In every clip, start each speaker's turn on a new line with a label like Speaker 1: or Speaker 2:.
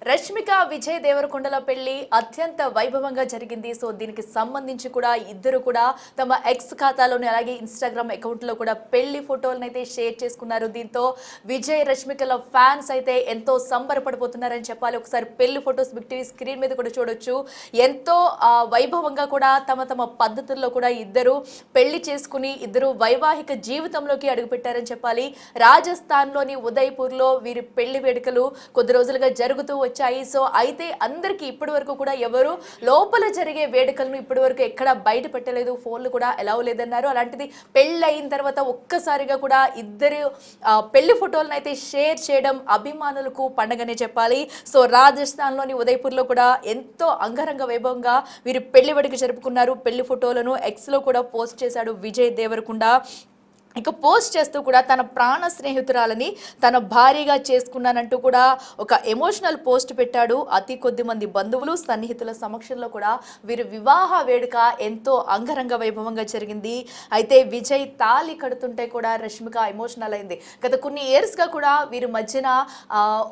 Speaker 1: రష్మిక విజయ్ దేవరకొండల పెళ్లి అత్యంత వైభవంగా జరిగింది. సో దీనికి సంబంధించి కూడా ఇద్దరు కూడా తమ ఎక్స్ ఖాతాలోని అలాగే ఇన్స్టాగ్రామ్ అకౌంట్ లో కూడా పెళ్లి ఫోటోలను అయితే షేర్ చేసుకున్నారు. దీంతో విజయ్ రష్మికల ఫ్యాన్స్ అయితే ఎంతో సంబరపడిపోతున్నారని చెప్పాలి. ఒకసారి పెళ్లి ఫొటోస్ బిగ్ టీవీ స్క్రీన్ మీద కూడా చూడొచ్చు. ఎంతో వైభవంగా కూడా తమ తమ పద్ధతుల్లో కూడా ఇద్దరు పెళ్లి చేసుకుని ఇద్దరు వైవాహిక జీవితంలోకి అడుగుపెట్టారని చెప్పాలి. రాజస్థాన్ లోని ఉదయపూర్ లో వీరి పెళ్లి వేడుకలు కొద్ది రోజులుగా జరుగుతూ వచ్చాయి. సో అయితే అందరికి ఇప్పటి వరకు కూడా ఎవరు లోపల జరిగే వేడుకలను ఇప్పటి వరకు ఎక్కడ బయట పెట్టలేదు, ఫోన్లు కూడా అలౌ లేదన్నారు. అలాంటిది పెళ్లి అయిన తర్వాత ఒక్కసారిగా కూడా ఇద్దరు పెళ్లి ఫోటోలను అయితే షేర్ చేయడం అభిమానులకు పండగనే చెప్పాలి. సో రాజస్థాన్ లోని ఉదయపూర్ లో కూడా ఎంతో అంగరంగ వైభవంగా వీరు పెళ్లి వేడుక జరుపుకున్నారు. పెళ్లి ఫోటోలను ఎక్స్ లో కూడా పోస్ట్ చేశాడు విజయ్ దేవరకొండ. ఇక పోస్ట్ చేస్తూ కూడా తన ప్రాణ స్నేహితురాలని తన భార్యగా చేసుకున్నానంటూ కూడా ఒక ఎమోషనల్ పోస్ట్ పెట్టాడు. అతి కొద్ది మంది బంధువులు సన్నిహితుల సమక్షంలో కూడా వీరి వివాహ వేడుక ఎంతో అంగరంగ వైభవంగా జరిగింది. అయితే విజయ్ తాళి కడుతుంటే కూడా రష్మిక ఎమోషనల్ అయింది. గత కొన్ని ఇయర్స్గా కూడా వీరి మధ్యన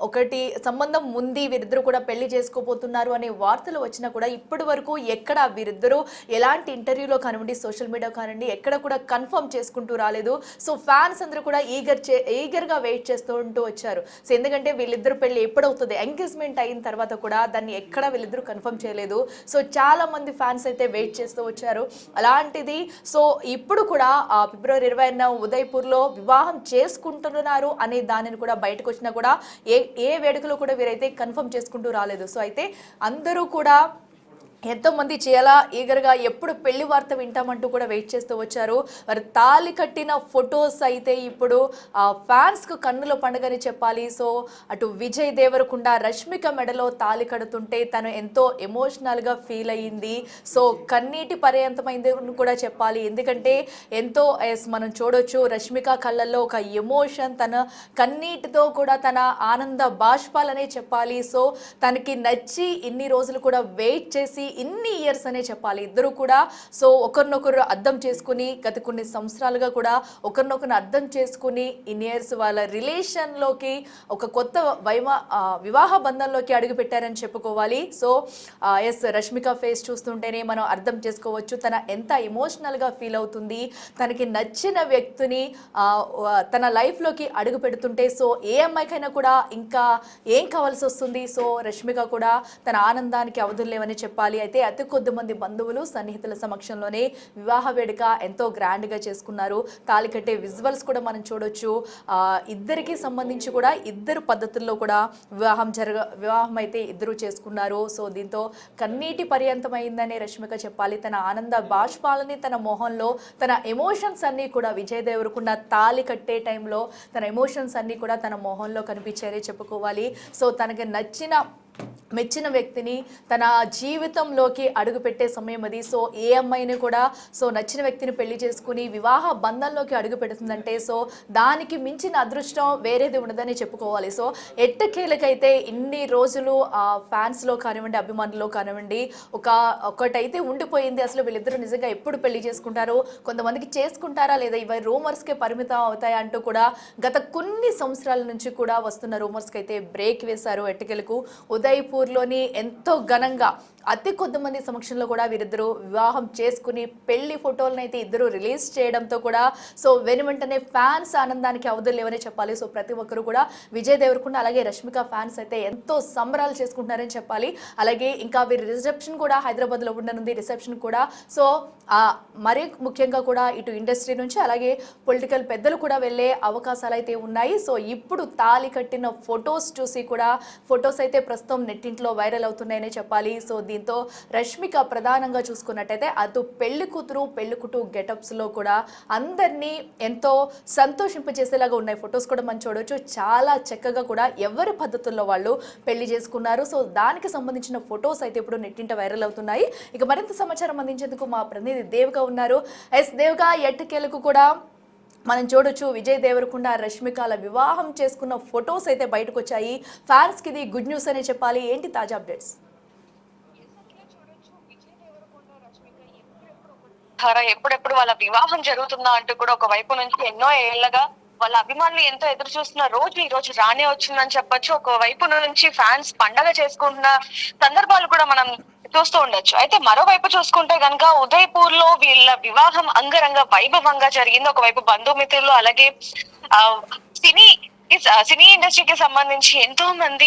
Speaker 1: ఒకటి సంబంధం ఉంది, వీరిద్దరూ కూడా పెళ్లి చేసుకోబోతున్నారు అనే వార్తలు వచ్చినా కూడా ఇప్పటి వరకు ఎక్కడ వీరిద్దరూ ఎలాంటి ఇంటర్వ్యూలో కానివ్వండి, సోషల్ మీడియా కానివ్వండి, ఎక్కడ కూడా కన్ఫర్మ్ చేసుకుంటూ రాలేదు. సో ఫ్యాన్స్ అందరూ కూడా ఈగర్గా వెయిట్ చేస్తూ ఉంటూ వచ్చారు. సో ఎందుకంటే వీళ్ళిద్దరు పెళ్లి ఎప్పుడవుతుంది, ఎంగేజ్మెంట్ అయిన తర్వాత కూడా దాన్ని ఎక్కడ వీళ్ళిద్దరూ కన్ఫర్మ్ చేయలేదు. సో చాలా మంది ఫ్యాన్స్ అయితే వెయిట్ చేస్తూ వచ్చారు. అలాంటిది సో ఇప్పుడు కూడా ఫిబ్రవరి 20న ఉదయపూర్లో వివాహం చేసుకుంటున్నారు అనే దానిని కూడా బయటకు వచ్చినా కూడా ఏ వేడుకలో కూడా వీరైతే కన్ఫర్మ్ చేసుకుంటూ రాలేదు. సో అయితే అందరూ కూడా ఎంతో మంది చాలా ఈగర్గా ఎప్పుడు పెళ్లి వార్త వింటామంటూ కూడా వెయిట్ చేస్తూ వచ్చారు. మరి తాళి కట్టిన ఫొటోస్ అయితే ఇప్పుడు ఫ్యాన్స్కు కన్నుల పండుగని చెప్పాలి. సో అటు విజయ్ దేవరకొండ రష్మిక మెడలో తాళి కడుతుంటే తను ఎంతో ఎమోషనల్గా ఫీల్ అయ్యింది. సో కన్నీటి పర్యంతమైంది కూడా చెప్పాలి. ఎందుకంటే ఎంతో మనం చూడొచ్చు రష్మిక కళ్ళల్లో ఒక ఎమోషన్, తన కన్నీటితో కూడా తన ఆనంద బాష్పాలనే చెప్పాలి. సో తనకి నచ్చి ఇన్ని రోజులు కూడా వెయిట్ చేసి ఇన్ని ఇయర్స్ అనే చెప్పాలి ఇద్దరు కూడా సో ఒకరినొకరు అర్థం చేసుకుని గత కొన్ని సంవత్సరాలుగా కూడా ఒకరినొకరు అర్థం చేసుకుని ఇన్ని ఇయర్స్ వాళ్ళ రిలేషన్లోకి ఒక కొత్త వివాహ బంధంలోకి అడుగు పెట్టారని చెప్పుకోవాలి. సో ఎస్ రష్మిక ఫేస్ చూస్తుంటేనే మనం అర్థం చేసుకోవచ్చు తన ఎంత ఎమోషనల్గా ఫీల్ అవుతుంది. తనకి నచ్చిన వ్యక్తిని తన లైఫ్లోకి అడుగు పెడుతుంటే సో ఏ అమ్మాయికైనా కూడా ఇంకా ఏం కావాల్సి వస్తుంది. సో రష్మిక కూడా తన ఆనందానికి అవధులు లేవని చెప్పాలి. అయితే అతి కొద్ది మంది బంధువులు సన్నిహితుల సమక్షంలోనే వివాహ వేడుక ఎంతో గ్రాండ్గా చేసుకున్నారు. తాళి కట్టే విజువల్స్ కూడా మనం చూడొచ్చు. ఇద్దరికి సంబంధించి కూడా ఇద్దరు పద్ధతుల్లో కూడా వివాహం అయితే ఇద్దరు చేసుకున్నారు. సో దీంతో కన్నీటి పర్యంతమైందని రష్మిక చెప్పాలి. తన ఆనంద బాష్పాలని తన మొహంలో తన ఎమోషన్స్ అన్నీ కూడా విజయ్ దేవరకొండ తాళి కట్టే టైంలో తన ఎమోషన్స్ అన్నీ కూడా తన మొహంలో కనిపించారే చెప్పుకోవాలి. సో తనకి మెచ్చిన వ్యక్తిని తన జీవితంలోకి అడుగుపెట్టే సమయం అది. సో ఏ అమ్మాయిని కూడా సో నచ్చిన వ్యక్తిని పెళ్లి చేసుకుని వివాహ బంధంలోకి అడుగు పెడుతుందంటే సో దానికి మించిన అదృష్టం వేరేది ఉండదని చెప్పుకోవాలి. సో ఎట్టకేలకైతే ఇన్ని రోజులు ఫ్యాన్స్లో కానివ్వండి, అభిమానుల్లో కానివ్వండి ఒకటైతే ఉండిపోయింది. అసలు వీళ్ళిద్దరూ నిజంగా ఎప్పుడు పెళ్లి చేసుకుంటారు, కొంతమందికి చేసుకుంటారా లేదా, ఇవి రూమర్స్కే పరిమితం అవుతాయి అంటూ కూడా గత కొన్ని సంవత్సరాల నుంచి కూడా వస్తున్న రూమర్స్కి అయితే బ్రేక్ వేశారు. ఎట్టకేలకు ఉదయపూర్లోని ఎంతో ఘనంగా అతి కొద్ది మంది సమక్షంలో కూడా వీరిద్దరూ వివాహం చేసుకుని పెళ్లి ఫోటోలను అయితే ఇద్దరు రిలీజ్ చేయడంతో కూడా సో వెంటనే ఫ్యాన్స్ ఆనందానికి అవధులు లేవనే చెప్పాలి. సో ప్రతి ఒక్కరు కూడా విజయ్ దేవరకొండ అలాగే రష్మిక ఫ్యాన్స్ అయితే ఎంతో సంబరాలు చేసుకుంటున్నారని చెప్పాలి. అలాగే ఇంకా వీరి రిసెప్షన్ కూడా హైదరాబాద్లో ఉండనుంది. రిసెప్షన్ కూడా సో మరీ ముఖ్యంగా కూడా ఇటు ఇండస్ట్రీ నుంచి అలాగే పొలిటికల్ పెద్దలు కూడా వెళ్ళే అవకాశాలు అయితే ఉన్నాయి. సో ఇప్పుడు తాళి కట్టిన ఫొటోస్ చూసి కూడా ఫొటోస్ అయితే ప్రస్తుతం నెట్టింట్లో వైరల్ అవుతున్నాయని చెప్పాలి. సో దీంతో రష్మిక ప్రధానంగా చూసుకున్నట్టయితే అటు పెళ్లి కూతురు పెళ్లి కుటు గెటప్స్లో కూడా అందరినీ ఎంతో సంతోషింపజేసేలాగా ఉన్నాయి. ఫొటోస్ కూడా మనం చూడవచ్చు. చాలా చక్కగా కూడా ఎవరి పద్ధతుల్లో వాళ్ళు పెళ్లి చేసుకున్నారు. సో దానికి సంబంధించిన ఫొటోస్ అయితే ఇప్పుడు నెట్టింట వైరల్ అవుతున్నాయి. ఇక మరింత సమాచారం అందించేందుకు మా ప్రతినిధి దేవిక ఉన్నారు. దేవిక ఎట్టకేలకు కూడా మనం చూడొచ్చు విజయ్ దేవరకొండ రష్మికల వివాహం చేసుకున్న ఫొటోస్ అయితే బయటకు వచ్చాయి. ఫ్యాన్స్కి ఇది గుడ్ న్యూస్ అనే చెప్పాలి. ఏంటి తాజా అప్డేట్స్?
Speaker 2: ఎప్పుడెప్పుడు వాళ్ళ వివాహం జరుగుతుందా అంటూ కూడా ఒక వైపు నుంచి ఎన్నో ఏళ్లగా వాళ్ళ అభిమానులు ఎంతో ఎదురు చూస్తున్న రోజు ఈ రోజు రానే వచ్చిందని చెప్పొచ్చు. ఒక వైపు నుంచి ఫ్యాన్స్ పండగ చేసుకుంటున్న సందర్భాలు కూడా మనం చూస్తూ ఉండొచ్చు. అయితే మరోవైపు చూసుకుంటే గనక ఉదయపూర్ లో వీళ్ళ వివాహం అంగరంగ వైభవంగా జరిగింది. ఒకవైపు బంధుమిత్రులు అలాగే ఆ సినీ సినీ ఇండస్ట్రీకి సంబంధించి ఎంతో మంది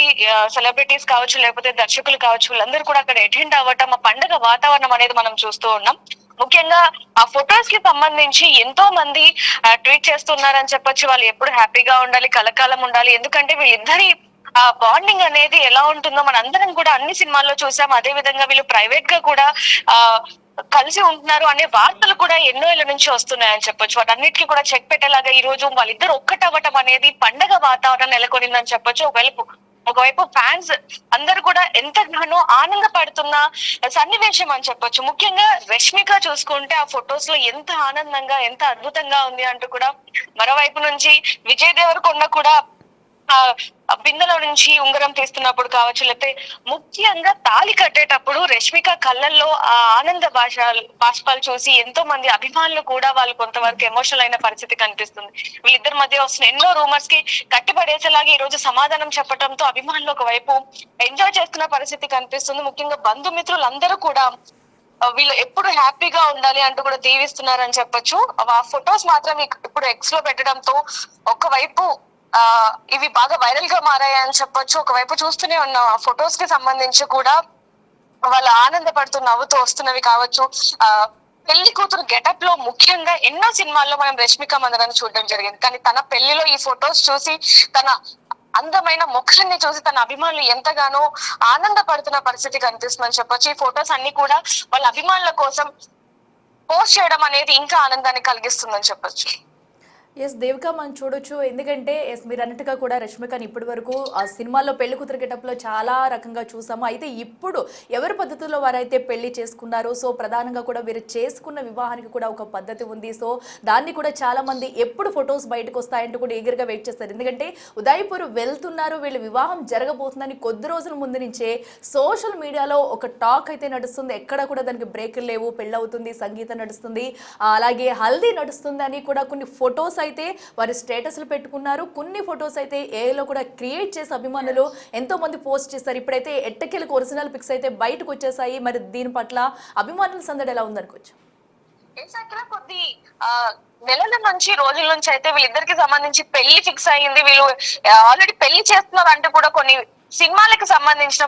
Speaker 2: సెలబ్రిటీస్ కావచ్చు, లేకపోతే దర్శకులు కావచ్చు, వీళ్ళందరూ కూడా అక్కడ అటెండ్ అవ్వటం, ఆ పండగ వాతావరణం అనేది మనం చూస్తూ ఉన్నాం. ముఖ్యంగా ఆ ఫొటోస్ కి సంబంధించి ఎంతో మంది ట్వీట్ చేస్తున్నారని చెప్పొచ్చు. వాళ్ళు ఎప్పుడు హ్యాపీగా ఉండాలి, కలకాలం ఉండాలి. ఎందుకంటే వీళ్ళిద్దరి ఆ బాండింగ్ అనేది ఎలా ఉంటుందో మన అందరం కూడా అన్ని సినిమాల్లో చూసాం. అదే విధంగా వీళ్ళు ప్రైవేట్ గా కూడా ఆ కలిసి ఉంటున్నారు అనే వార్తలు కూడా ఎన్నో ఏళ్ల నుంచి వస్తున్నాయని చెప్పొచ్చు. వాటన్నిటికీ కూడా చెక్ పెట్టేలాగా ఈ రోజు వాళ్ళిద్దరు ఒక్కటవ్వటం అనేది పండగ వాతావరణం నెలకొనిందని చెప్పొచ్చు. ఒకవైపు ఫ్యాన్స్ అందరూ కూడా ఎంతగానో ఆనందపడుతున్న సన్నివేశం అని చెప్పొచ్చు. ముఖ్యంగా రష్మిక చూసుకుంటే ఆ ఫొటోస్ లో ఎంత ఆనందంగా, ఎంత అద్భుతంగా ఉంది అంటూ కూడా మరోవైపు నుంచి విజయ్ దేవరకొండ కూడా బిందెలో నుంచి ఉంగరం తీస్తున్నప్పుడు కావచ్చు, లేకపోతే ముఖ్యంగా తాళి కట్టేటప్పుడు రష్మిక కళ్ళల్లో ఆ ఆనంద బాష్పాలు చూసి ఎంతో మంది అభిమానులు కూడా వాళ్ళు కొంతవరకు ఎమోషనల్ అయిన పరిస్థితి కనిపిస్తుంది. వీళ్ళిద్దరి మధ్య వస్తున్న ఎన్నో రూమర్స్ కి కట్టిపడేసేలాగా ఈ రోజు సమాధానం చెప్పడంతో అభిమానులు ఒకవైపు ఎంజాయ్ చేస్తున్న పరిస్థితి కనిపిస్తుంది. ముఖ్యంగా బంధుమిత్రులందరూ కూడా వీళ్ళు ఎప్పుడు హ్యాపీగా ఉండాలి అంటూ కూడా దీవిస్తున్నారని చెప్పొచ్చు. ఆ ఫొటోస్ మాత్రం ఇప్పుడు ఎక్స్ లో పెట్టడంతో ఒకవైపు ఇవి బాగా వైరల్ గా మారాయని చెప్పొచ్చు. ఒకవైపు చూస్తూనే ఉన్నాం ఆ ఫొటోస్ కి సంబంధించి కూడా వాళ్ళు ఆనందపడుతూ నవ్వుతూ వస్తున్నవి కావచ్చు. పెళ్లి కూతురు గెటప్ లో ముఖ్యంగా ఎన్నో సినిమాల్లో మనం రష్మిక మందనాన్ని చూడడం జరిగింది. కానీ తన పెళ్లిలో ఈ ఫొటోస్ చూసి, తన అందమైన ముఖాన్ని చూసి తన అభిమానులు ఎంతగానో ఆనందపడుతున్న పరిస్థితి కనిపిస్తుందని చెప్పొచ్చు. ఈ ఫొటోస్ అన్ని కూడా వాళ్ళ అభిమానుల కోసం పోస్ట్ చేయడం అనేది ఇంకా ఆనందాన్ని కలిగిస్తుందని చెప్పొచ్చు.
Speaker 1: ఎస్ దేవిక మనం చూడొచ్చు. ఎందుకంటే ఎస్ మీరు అన్నట్టుగా కూడా రష్మికని ఇప్పటి వరకు ఆ సినిమాల్లో పెళ్లి కూతురు గెటప్లో చాలా రకంగా చూసాము. అయితే ఇప్పుడు ఎవరి పద్ధతిలో వారైతే పెళ్లి చేసుకున్నారో, సో ప్రధానంగా కూడా వీరు చేసుకున్న వివాహానికి కూడా ఒక పద్ధతి ఉంది. సో దాన్ని కూడా చాలా మంది ఎప్పుడు ఫొటోస్ బయటకు వస్తాయంటూ కూడా ఈగర్గా వెయిట్ చేస్తారు. ఎందుకంటే ఉదయపూర్ వెళ్తున్నారు, వీళ్ళు వివాహం జరగబోతుందని కొద్ది రోజుల ముందు నుంచే సోషల్ మీడియాలో ఒక టాక్ అయితే నడుస్తుంది. ఎక్కడ కూడా దానికి బ్రేకులు లేవు. పెళ్ళవుతుంది, సంగీతం నడుస్తుంది, అలాగే హల్దీ నడుస్తుంది అని కూడా కొన్ని ఫొటోస్ అయితే వారి స్టేటస్లు పెట్టుకున్నారు. కొన్ని ఫొటోస్ అయితే ఏఐలో కూడా క్రియేట్ చేసి అభిమానులు ఎంతో మంది పోస్ట్ చేస్తారు. ఇప్పుడైతే ఎట్టకేలకు ఒరిజినల్ పిక్స్ అయితే బయటకు వచ్చేసాయి. మరి దీని పట్ల అభిమానుల సందడి ఎలా ఉందనుకోవచ్చు?
Speaker 2: కొద్ది నెలల నుంచి రోజుల నుంచి అయితే వీళ్ళిద్దరికి సంబంధించి పెళ్లి ఫిక్స్ అయ్యింది. వీళ్ళు ఆల్రెడీ పెళ్లి చేస్తున్నారు అంటే కూడా కొన్ని సినిమాలకు సంబంధించిన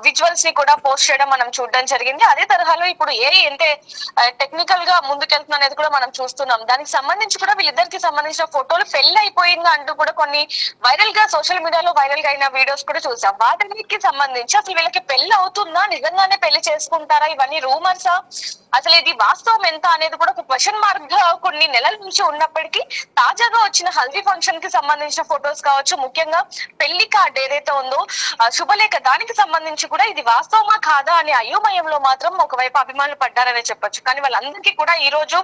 Speaker 2: విజువల్స్ ని కూడా పోస్ట్ చేయడం మనం చూడడం జరిగింది. అదే తరహాలో ఇప్పుడు అంటే టెక్నికల్ గా ముందుకెళ్తున్నా అనేది కూడా మనం చూస్తున్నాం. దానికి సంబంధించి కూడా వీళ్ళిద్దరికి సంబంధించిన ఫోటోలు పెళ్లి అయిపోయింది అంటూ కూడా కొన్ని వైరల్ గా సోషల్ మీడియాలో వైరల్ గా అయిన వీడియోస్ కూడా చూసాం. వాటికి సంబంధించి అసలు వీళ్ళకి పెళ్లి అవుతుందా, నిజంగానే పెళ్లి చేసుకుంటారా, ఇవన్నీ రూమర్సా, అసలు ఇది వాస్తవం ఎంత అనేది కూడా ఒక క్వశ్చన్ మార్క్ గా కొన్ని నెలల నుంచి ఉన్నప్పటికీ తాజాగా వచ్చిన హల్దీ ఫంక్షన్ కి సంబంధించిన ఫొటోస్ కావచ్చు, ముఖ్యంగా పెళ్లి కార్డ్ ఏదైతే ఉందో శుభలేఖ, దానికి సంబంధించి కూడా ఇది వాస్తవమా కాదా అనే అయోమయంలో మాత్రం ఒకవైపు అభిమానులు పడ్డారనే చెప్పొచ్చు. కానీ వాళ్ళందరికీ కూడా ఈ రోజు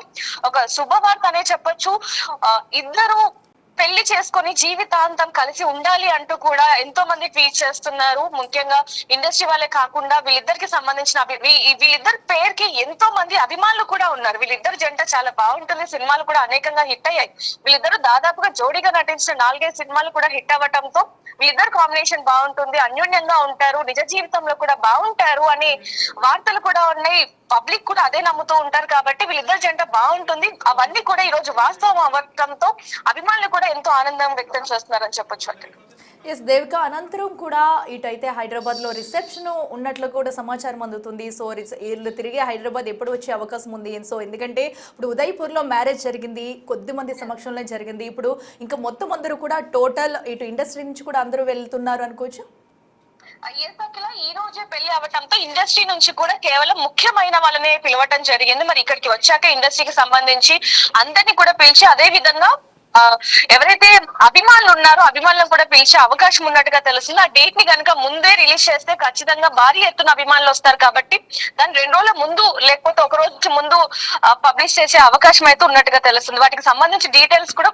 Speaker 2: ఒక శుభవార్త అనే చెప్పొచ్చు. ఇద్దరు పెళ్లి చేసుకొని జీవితాంతం కలిసి ఉండాలి అంటూ కూడా ఎంతో మంది ట్వీట్ చేస్తున్నారు. ముఖ్యంగా ఇండస్ట్రీ వాళ్ళే కాకుండా వీళ్ళిద్దరికి సంబంధించిన వీళ్ళిద్దరి పేరుకి ఎంతో మంది అభిమానులు కూడా ఉన్నారు. వీళ్ళిద్దరు జంట చాలా బాగుంటుంది, సినిమాలు కూడా అనేకంగా హిట్ అయ్యాయి. వీళ్ళిద్దరు దాదాపుగా జోడీగా నటించిన 4-5 సినిమాలు కూడా హిట్ అవ్వటంతో వీళ్ళిద్దరు కాంబినేషన్ బాగుంటుంది, అన్యోన్యంగా ఉంటారు, నిజ జీవితంలో కూడా బాగుంటారు అనే వార్తలు కూడా ఉన్నాయి. పబ్లిక్ కూడా అదే నమ్ముతూ ఉంటారు కాబట్టి వీళ్ళిద్దరు జంట బాగుంటుంది. అవన్నీ కూడా ఈ రోజు వాస్తవం అవ్వటంతో అభిమానులు కూడా ఎంతో ఆనందం వ్యక్తం చేస్తున్నారని చెప్పొచ్చు.
Speaker 1: ఎస్ దేవిక, అనంతరం కూడా ఇటైతే హైదరాబాద్లో రిసెప్షన్ ఉన్నట్లు కూడా సమాచారం అందుతుంది. సో వీళ్ళు తిరిగి హైదరాబాద్ ఎప్పుడు వచ్చే అవకాశం ఉంది? సో ఎందుకంటే ఇప్పుడు ఉదయపూర్లో మ్యారేజ్ జరిగింది, కొద్ది మంది సమక్షంలో జరిగింది. ఇప్పుడు ఇంకా మొత్తం అందరూ కూడా టోటల్ ఇటు ఇండస్ట్రీ నుంచి కూడా అందరూ వెళ్తున్నారు అనుకోవచ్చు.
Speaker 2: ఈ రోజే పెళ్లి అవటంతో ఇండస్ట్రీ నుంచి కూడా కేవలం ముఖ్యమైన వాళ్ళనే పిలవటం జరిగింది. మరి ఇక్కడికి వచ్చాక ఇండస్ట్రీకి సంబంధించి అందరినీ కూడా పిలిచి, అదే విధంగా ఎవరైతే అభిమానులు ఉన్నారో అభిమానులను కూడా పిలిచే అవకాశం ఉన్నట్టుగా తెలుస్తుంది. ఆ డేట్ ని కనుక ముందే రిలీజ్ చేస్తే ఖచ్చితంగా భారీ ఎత్తున అభిమానులు వస్తారు కాబట్టి దాన్ని 2 రోజుల ముందు లేకపోతే ఒక రోజు ముందు పబ్లిష్ చేసే అవకాశం అయితే ఉన్నట్టుగా తెలుస్తుంది. వాటికి సంబంధించి డీటెయిల్స్ కూడా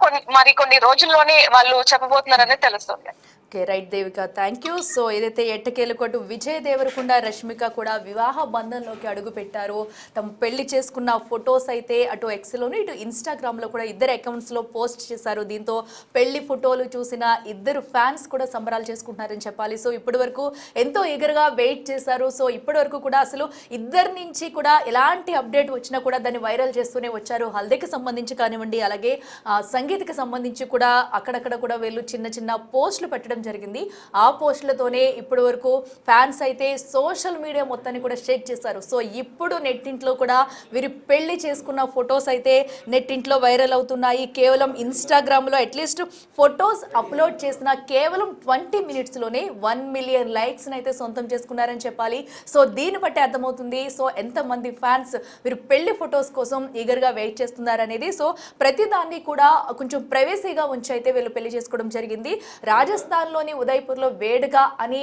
Speaker 2: కొన్ని రోజుల్లోనే వాళ్ళు చెప్పబోతున్నారనే తెలుస్తుంది.
Speaker 1: Okay, right Devika, thank you. So ఏదైతే ఎట్టకేలకు విజయ్ దేవరకొండ రష్మిక కూడా వివాహ బంధంలోకి అడుగు పెట్టారో, తమ పెళ్లి చేసుకున్న ఫొటోస్ అయితే అటు ఎక్స్లోను ఇటు ఇన్స్టాగ్రామ్లో కూడా ఇద్దరు అకౌంట్స్లో పోస్ట్ చేశారు. దీంతో పెళ్లి ఫోటోలు చూసిన ఇద్దరు ఫ్యాన్స్ కూడా సంబరాలు చేసుకుంటున్నారని చెప్పాలి. సో ఇప్పటి వరకు ఎంతో ఈగర్గా వెయిట్ చేశారు. సో ఇప్పటి వరకు కూడా అసలు ఇద్దరి నుంచి కూడా ఎలాంటి అప్డేట్ వచ్చినా కూడా దాన్ని వైరల్ చేస్తూనే వచ్చారు. హల్దీకి సంబంధించి కానివ్వండి, అలాగే సంగీత్కి సంబంధించి కూడా అక్కడక్కడ కూడా వీళ్ళు చిన్న చిన్న పోస్టులు పెట్టడం జరిగింది. ఆ పోస్టులతోనే ఇప్పటి వరకు ఫ్యాన్స్ అయితే సోషల్ మీడియా మొత్తాన్ని కూడా షేక్ చేశారు. సో ఇప్పుడు నెట్టింట్లో కూడా వీరు పెళ్లి చేసుకున్న ఫొటోస్ అయితే నెట్టింట్లో వైరల్ అవుతున్నాయి. కేవలం ఇన్స్టాగ్రామ్లో అట్లీస్ట్ ఫొటోస్ అప్లోడ్ చేసిన కేవలం 20 మినిట్స్లోనే 1 మిలియన్ లైక్స్ని అయితే సొంతం చేసుకున్నారని చెప్పాలి. సో దీన్ని బట్టి అర్థమవుతుంది సో ఎంతమంది ఫ్యాన్స్ వీరు పెళ్లి ఫొటోస్ కోసం ఈగర్గా వెయిట్ చేస్తున్నారనేది. సో ప్రతిదాన్ని కూడా కొంచెం ప్రైవసీగా ఉంచి అయితే వీళ్ళు పెళ్లి చేసుకోవడం జరిగింది. రాజస్థాన్లోని ఉదయ్పూర్లో వేడుక అని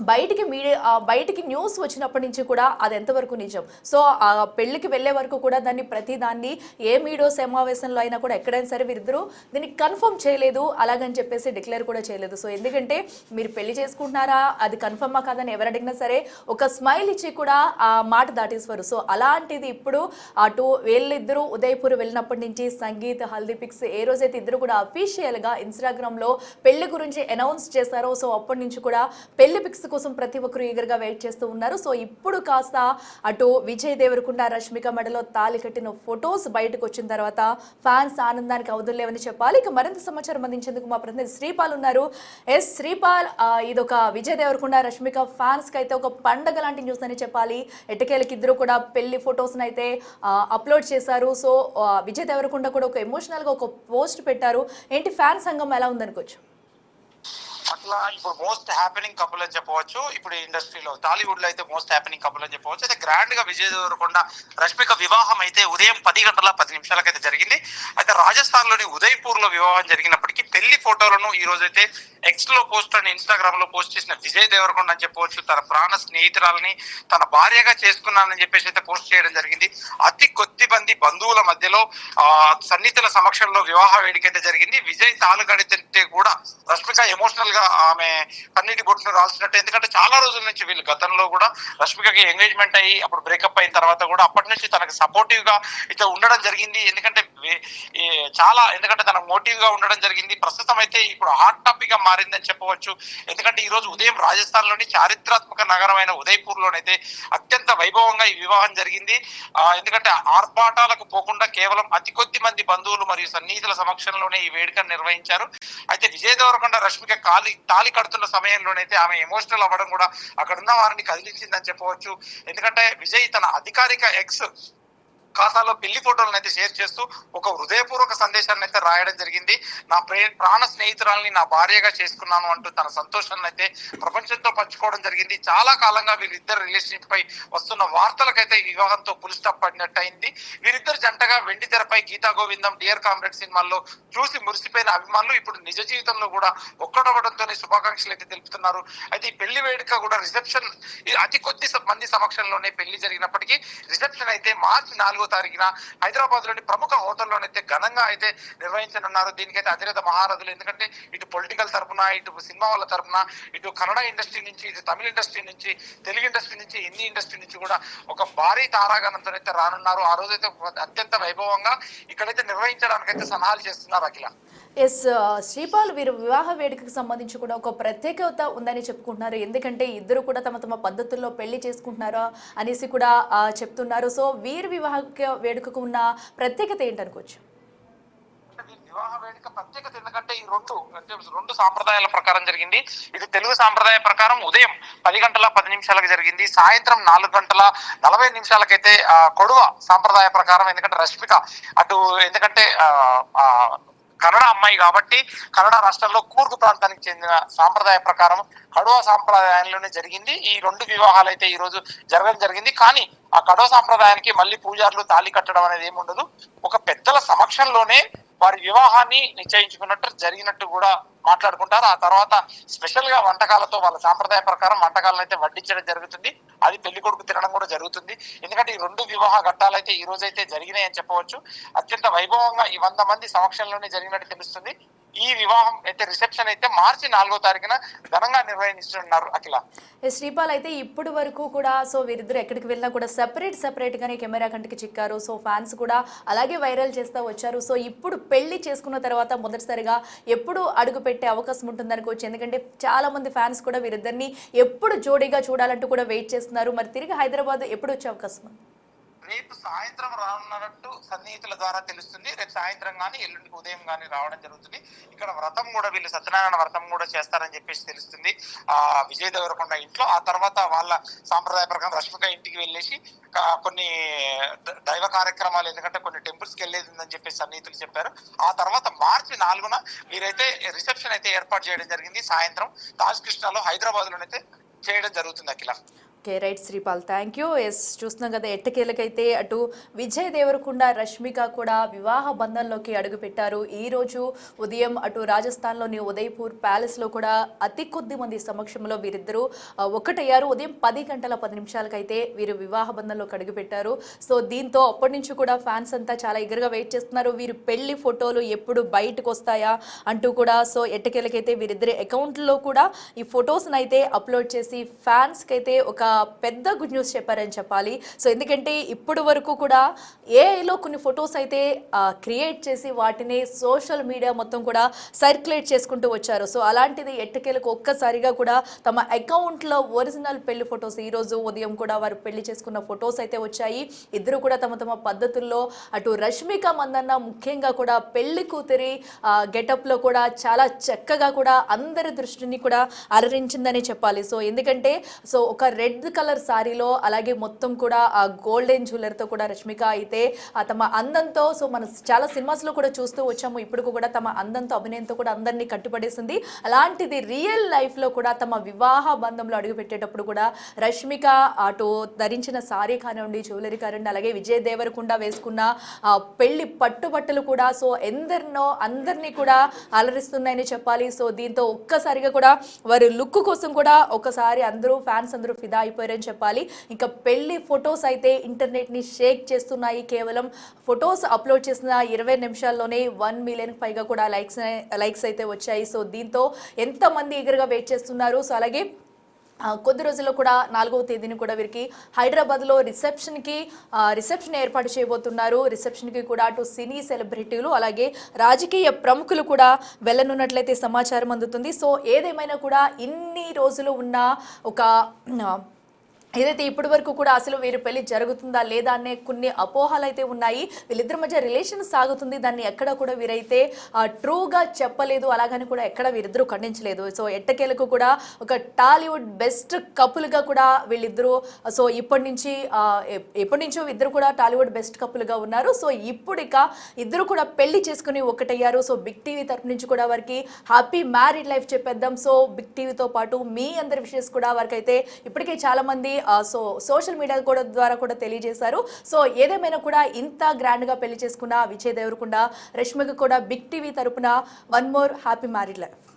Speaker 1: బయటికి న్యూస్ వచ్చినప్పటి నుంచి కూడా అది ఎంతవరకు నిజం. సో ఆ పెళ్లికి వెళ్ళే వరకు కూడా ప్రతిదాన్ని ఏ మీడియా సమావేశంలో అయినా కూడా ఎక్కడైనా సరే వీరిద్దరూ దీన్ని కన్ఫర్మ్ చేయలేదు, అలాగని చెప్పేసి డిక్లేర్ కూడా చేయలేదు. సో ఎందుకంటే మీరు పెళ్లి చేసుకుంటున్నారా, అది కన్ఫర్మా కాదని ఎవరు అడిగినా సరే ఒక స్మైల్ ఇచ్చి కూడా ఆ మాట దాటేశ్వరు. సో అలాంటిది ఇప్పుడు అటు వీళ్ళిద్దరూ ఉదయపూర్ వెళ్ళినప్పటి నుంచి సంగీత్ హల్దీ పిక్స్ ఏ రోజైతే ఇద్దరు కూడా అఫీషియల్గా ఇన్స్టాగ్రామ్లో పెళ్లి గురించి అనౌన్స్ చేశారో, సో అప్పటి నుంచి కూడా పెళ్లి పిక్స్ కోసం ప్రతి ఒక్కరు ఈగర్గా వెయిట్ చేస్తూ ఉన్నారు. సో ఇప్పుడు కాస్త అటు విజయ్ దేవరకొండ రష్మిక మెడలో తాళి కట్టిన ఫొటోస్ బయటకు వచ్చిన తర్వాత ఫ్యాన్స్ ఆనందానికి అవధులేవని చెప్పాలి. ఇక మరింత సమాచారం అందించేందుకు మా ప్రతినిధి శ్రీపాల్ ఉన్నారు. ఎస్ శ్రీపాల్, ఇదొక విజయ్ దేవరకొండ రష్మిక ఫ్యాన్స్కి అయితే ఒక పండగ లాంటి న్యూస్ అని చెప్పాలి. ఎట్టకేలకి ఇద్దరు కూడా పెళ్లి ఫొటోస్ని అయితే అప్లోడ్ చేశారు. సో విజయ్ దేవరకొండ కూడా ఒక ఎమోషనల్గా ఒక పోస్ట్ పెట్టారు. ఏంటి ఫ్యాన్ సంఘం ఎలా ఉందనుకోవచ్చు?
Speaker 3: అట్లా ఇప్పుడు మోస్ట్ హ్యాపెనింగ్ కపుల్ అని చెప్పవచ్చు. ఇప్పుడు ఇండస్ట్రీలో టాలీవుడ్ లో అయితే మోస్ట్ హ్యాపెనింగ్ కపుల్ అని చెప్పవచ్చు. అయితే గ్రాండ్ గా విజయ్ దేవరకొండ రష్మిక వివాహం అయితే ఉదయం 10:10 అయితే జరిగింది. అయితే రాజస్థాన్ లోని ఉదయ్పూర్ లో వివాహం జరిగినప్పటికీ పెళ్లి ఫోటోలను ఈ రోజు అయితే ఎక్స్ లో పోస్ట్ అని ఇన్స్టాగ్రామ్ లో పోస్ట్ చేసిన విజయ్ దేవరకొండ అని చెప్పవచ్చు తన ప్రాణ స్నేహితురాలని తన భార్యగా చేసుకున్నానని చెప్పేసి అయితే పోస్ట్ చేయడం జరిగింది. అతి కొద్ది మంది బంధువుల మధ్యలో సన్నిహితుల సమక్షంలో వివాహ వేడుక అయితే జరిగింది. విజయ్ తాళు కడితే కూడా రష్మిక ఎమోషనల్ గా ఆమె కన్నీటి బొట్టును రాల్సినట్టు. ఎందుకంటే చాలా రోజుల నుంచి వీళ్ళు గతంలో కూడా రష్మికకి ఎంగేజ్మెంట్ అయ్యి అప్పుడు బ్రేకప్ అయిన తర్వాత కూడా అప్పటి నుంచి తనకు సపోర్టివ్ గా ఇట్లా ఉండడం జరిగింది. ఎందుకంటే తనకు మోటివ్ గా ఉండడం జరిగింది. ప్రస్తుతం అయితే ఇప్పుడు హాట్ టాపిక్ గా మారిందని చెప్పవచ్చు. ఎందుకంటే ఈ రోజు ఉదయం రాజస్థాన్ లోని చారిత్రాత్మక నగరమైన ఉదయ్పూర్ లోనైతే అత్యంత వైభవంగా ఈ వివాహం జరిగింది. ఎందుకంటే ఆర్భాటాలకు పోకుండా కేవలం అతి కొద్ది మంది బంధువులు మరియు సన్నిహితుల సమక్షంలోనే ఈ వేడుకను నిర్వహించారు. అయితే విజయ్ దేవరకొండ రష్మిక తాళి కడుతున్న సమయంలోనైతే ఆమె ఎమోషనల్ అవ్వడం కూడా అక్కడ ఉన్న వారిని కదిలించిందని చెప్పవచ్చు. ఎందుకంటే విజయ్ తన అధికారిక ఎక్స్ ఖాతాలో పెళ్లి ఫోటోలను అయితే షేర్ చేస్తూ ఒక హృదయపూర్వక సందేశాన్ని అయితే రాయడం జరిగింది. నా ప్రాణ స్నేహితురాలని నా భార్యగా చేసుకున్నాను అంటూ తన సంతోషాన్ని అయితే ప్రపంచంతో పంచుకోవడం జరిగింది. చాలా కాలంగా వీరిద్దరు రిలేషన్షిప్ పై వస్తున్న వార్తలకైతే ఈ వివాహంతో ఫుల్ స్టాప్ పడినట్టు అయింది. వీరిద్దరు జంటగా వెండి తెరపై గీతా గోవిందం, డియర్ కామ్రేడ్ సినిమాల్లో చూసి మురిసిపోయిన అభిమానులు ఇప్పుడు నిజ జీవితంలో కూడా ఒక్కడవడంతోనే శుభాకాంక్షలు అయితే తెలుపుతున్నారు. అయితే ఈ పెళ్లి వేడుక కూడా రిసెప్షన్ అతి కొద్ది మంది సమక్షంలోనే పెళ్లి జరిగినప్పటికీ రిసెప్షన్ అయితే మార్చి 4వ తారీఖున హైదరాబాద్ లోని ప్రముఖ హోటల్లోనైతే ఘనంగా అయితే నిర్వహించనున్నారు. దీనికైతే అధినేత మహారథులు, ఎందుకంటే ఇటు పొలిటికల్ తరఫున, ఇటు సినిమా వాళ్ళ తరఫున, ఇటు కన్నడ ఇండస్ట్రీ నుంచి, ఇటు తమిళ ఇండస్ట్రీ నుంచి, తెలుగు ఇండస్ట్రీ నుంచి, హిందీ ఇండస్ట్రీ నుంచి కూడా ఒక భారీ తారాగణంతో అయితే రానున్నారు. ఆ రోజైతే అత్యంత వైభవంగా ఇక్కడైతే నిర్వహించడానికైతే సన్నాహాలు చేస్తున్నారు. అఖిల,
Speaker 1: ఎస్ శ్రీపాల్, వీరు వివాహ వేడుకకు సంబంధించి కూడా ఒక ప్రత్యేకత ఉందని చెప్పుకుంటున్నారు. ఎందుకంటే ఇద్దరు కూడా తమ తమ పద్ధతుల్లో పెళ్లి చేసుకుంటున్నారా అనేసి కూడా చెప్తున్నారు. సో వీరి వివాహ వేడుకకు ఉన్న ప్రత్యేకత ఏంటనుకోవచ్చు?
Speaker 3: వివాహ వేడుక ప్రత్యేకత ఎందుకంటే ఈ రెండు సాంప్రదాయాల ప్రకారం జరిగింది. ఇది తెలుగు సాంప్రదాయ ప్రకారం ఉదయం 10:10 జరిగింది. సాయంత్రం 4:40 కొడువ సాంప్రదాయ ప్రకారం, ఎందుకంటే రష్మిక ఎందుకంటే కన్నడ అమ్మాయి కాబట్టి కన్నడ రాష్ట్రంలో కూర్గు ప్రాంతానికి చెందిన సాంప్రదాయ ప్రకారం కడువ సాంప్రదాయంలోనే జరిగింది. ఈ 2 వివాహాలు అయితే ఈ రోజు జరగడం జరిగింది. కానీ ఆ కడువ సాంప్రదాయానికి మళ్ళీ పూజారులు తాళి కట్టడం అనేది ఏమి ఉండదు. ఒక పెద్దల సమక్షంలోనే వారి వివాహాన్ని నిశ్చయించుకున్నట్టు జరిగినట్టు కూడా మాట్లాడుకుంటారు. ఆ తర్వాత స్పెషల్ గా వంటకాలతో వాళ్ళ సాంప్రదాయ ప్రకారం వంటకాలను అయితే వడ్డించడం జరుగుతుంది. అది పెళ్లి కొడుకు తినడం కూడా జరుగుతుంది. ఎందుకంటే ఈ 2 వివాహ ఘట్టాలు అయితే ఈ రోజు అయితే జరిగినాయి అని చెప్పవచ్చు. అత్యంత వైభవంగా ఈ 100 మంది సమక్షంలోనే జరిగినట్టు తెలుస్తుంది. ఈ వివాహం అయితే రిసెప్షన్ అయితే మార్చి 4వ తారీఖున ఘనంగా నిర్వహిస్తున్నారు అఖిల.
Speaker 1: శ్రీపాల్ అయితే ఇప్పుడు వరకు కూడా సో వీరిద్దరు ఎక్కడికి వెళ్ళినా కూడా సెపరేట్ గానే కెమెరా కంటికి చిక్కారు. సో ఫ్యాన్స్ కూడా అలాగే వైరల్ చేస్తూ వచ్చారు. సో ఇప్పుడు పెళ్లి చేసుకున్న తర్వాత మొదటిసారిగా ఎప్పుడు అడుగు పెట్టే అవకాశం ఉంటుంది అనుకోవచ్చు. ఎందుకంటే చాలా మంది ఫ్యాన్స్ కూడా వీరిద్దరిని ఎప్పుడు జోడీగా చూడాలంటూ కూడా వెయిట్ చేస్తున్నారు. మరి తిరిగి హైదరాబాద్ ఎప్పుడు వచ్చే అవకాశం ఉంది?
Speaker 3: రేపు సాయంత్రం రానున్నట్టు సన్నిహితుల ద్వారా తెలుస్తుంది. రేపు సాయంత్రం కానీ ఎల్లుండికి ఉదయం కానీ రావడం జరుగుతుంది. ఇక్కడ వ్రతం కూడా వీళ్ళు సత్యనారాయణ వ్రతం కూడా చేస్తారని చెప్పేసి తెలుస్తుంది విజయ్ దేవరకొండ ఇంట్లో. ఆ తర్వాత వాళ్ళ సాంప్రదాయ ప్రకారం రష్మిక ఇంటికి వెళ్ళేసి కొన్ని దైవ కార్యక్రమాలు, ఎందుకంటే కొన్ని టెంపుల్స్కి వెళ్ళేది ఉందని చెప్పేసి సన్నిహితులు చెప్పారు. ఆ తర్వాత మార్చి 4న వీరైతే రిసెప్షన్ అయితే ఏర్పాటు చేయడం జరిగింది. సాయంత్రం తాజ్ కృష్ణలో హైదరాబాద్ లోనైతే చేయడం జరుగుతుంది Akhila.
Speaker 1: Okay right Sripal, thank you. Yes చూస్తున్నాం కదా ఎట్టకేలకైతే అటు విజయ్ దేవరకొండ రష్మిక కూడా వివాహ బంధంలోకి అడుగుపెట్టారు. ఈరోజు ఉదయం అటు రాజస్థాన్లోని ఉదయ్పూర్ ప్యాలెస్లో కూడా అతి కొద్ది మంది సమక్షంలో వీరిద్దరూ ఒకటయ్యారు. ఉదయం 10 గంటల 10 నిమిషాలకైతే వీరు వివాహ బంధంలోకి అడుగుపెట్టారు. సో దీంతో అప్పటి నుంచి కూడా ఫ్యాన్స్ అంతా చాలా ఎగరగా వెయిట్ చేస్తున్నారు. వీరు పెళ్లి ఫోటోలు ఎప్పుడు బయటకు వస్తాయా అంటూ కూడా. సో ఎట్టకేలకైతే వీరిద్దరి అకౌంట్లో కూడా ఈ ఫొటోస్ని అయితే అప్లోడ్ చేసి ఫ్యాన్స్కి అయితే ఒక పెద్ద గుడ్ న్యూస్ చెప్పారని చెప్పాలి. సో ఎందుకంటే ఇప్పుడు వరకు కూడా ఏఐలో కొన్ని ఫొటోస్ అయితే క్రియేట్ చేసి వాటిని సోషల్ మీడియా మొత్తం కూడా సర్క్యులేట్ చేసుకుంటూ వచ్చారు. సో అలాంటిది ఎట్టకేలకు ఒక్కసారిగా కూడా తమ అకౌంట్లో ఒరిజినల్ పెళ్లి ఫొటోస్ ఈరోజు ఉదయం కూడా వారు పెళ్లి చేసుకున్న ఫొటోస్ అయితే వచ్చాయి. ఇద్దరు కూడా తమ తమ పద్ధతుల్లో అటు రష్మిక మందన్న ముఖ్యంగా కూడా పెళ్లి కూతురి గెటప్లో కూడా చాలా చక్కగా కూడా అందరి దృష్టిని కూడా అలరించిందని చెప్పాలి. సో ఎందుకంటే సో ఒక రెడ్ కలర్ సారీలో అలాగే మొత్తం కూడా ఆ గోల్డెన్ జ్యువెలర్తో కూడా రష్మిక అయితే తమ అందంతో, సో మనం చాలా సినిమాస్లో కూడా చూస్తూ వచ్చాము, ఇప్పుడు కూడా తమ అందంతో అభినయంతో కూడా అందరినీ కట్టుపడేసింది. అలాంటిది రియల్ లైఫ్లో కూడా తమ వివాహ బంధంలో అడుగుపెట్టేటప్పుడు కూడా రష్మిక అటు ధరించిన సారీ కానివ్వండి, జ్యువెలరీ కానివ్వండి, అలాగే విజయ్ దేవరకొండ వేసుకున్న పెళ్లి పట్టుబట్టలు కూడా సో అందరినీ కూడా అలరిస్తున్నాయని చెప్పాలి. సో దీంతో ఒక్కసారిగా కూడా వారి లుక్ కోసం కూడా ఒకసారి ఫ్యాన్స్ అందరూ ఫిదా అయిపోయారని చెప్పాలి. ఇంకా పెళ్లి ఫొటోస్ అయితే ఇంటర్నెట్ని షేక్ చేస్తున్నాయి. కేవలం ఫొటోస్ అప్లోడ్ చేసిన 20 నిమిషాల్లోనే 1 మిలియన్ పైగా కూడా లైక్స్ అయితే వచ్చాయి. సో దీంతో ఎంతమంది ఎగరగా వెయిట్ చేస్తున్నారు. సో అలాగే కొద్ది రోజుల్లో కూడా 4వ తేదీని కూడా వీరికి హైదరాబాద్లో రిసెప్షన్ ఏర్పాటు చేయబోతున్నారు. రిసెప్షన్కి కూడా అటు సినీ సెలబ్రిటీలు అలాగే రాజకీయ ప్రముఖులు కూడా వెళ్ళనున్నట్లయితే సమాచారం అందుతుంది. సో ఏదేమైనా కూడా ఇన్ని రోజులు ఉన్న ఒక ఏదైతే ఇప్పటి వరకు కూడా అసలు వీరి పెళ్లి జరుగుతుందా లేదా అనే కొన్ని అపోహలు అయితే ఉన్నాయి. వీళ్ళిద్దరి మధ్య రిలేషన్ సాగుతుంది, దాన్ని ఎక్కడ కూడా వీరైతే ట్రూగా చెప్పలేదు, అలాగని కూడా ఎక్కడ వీరిద్దరూ ఖండించలేదు. సో ఎట్టకేలకు కూడా ఒక టాలీవుడ్ బెస్ట్ కపుల్గా కూడా వీళ్ళిద్దరూ సో ఇప్పటి నుంచో ఇద్దరు కూడా టాలీవుడ్ బెస్ట్ కపుల్గా ఉన్నారు. సో ఇప్పుడు ఇక ఇద్దరు కూడా పెళ్లి చేసుకుని ఒకటయ్యారు. సో బిగ్ టీవీ తరపు నుంచి కూడా వారికి హ్యాపీ మ్యారీడ్ లైఫ్ చెప్పేద్దాం. సో బిగ్ టీవీతో పాటు మీ అందరి విషయస్ కూడా వారికి అయితే ఇప్పటికే చాలా మంది సో సోషల్ మీడియా కూడా ద్వారా కూడా తెలియజేశారు. సో ఏదేమైనా కూడా ఇంత గ్రాండ్గా పెళ్లి చేసుకున్న విజయ్ దేవరకొండ రష్మిక కూడా బిగ్ టీవీ తరపున one more happy married life.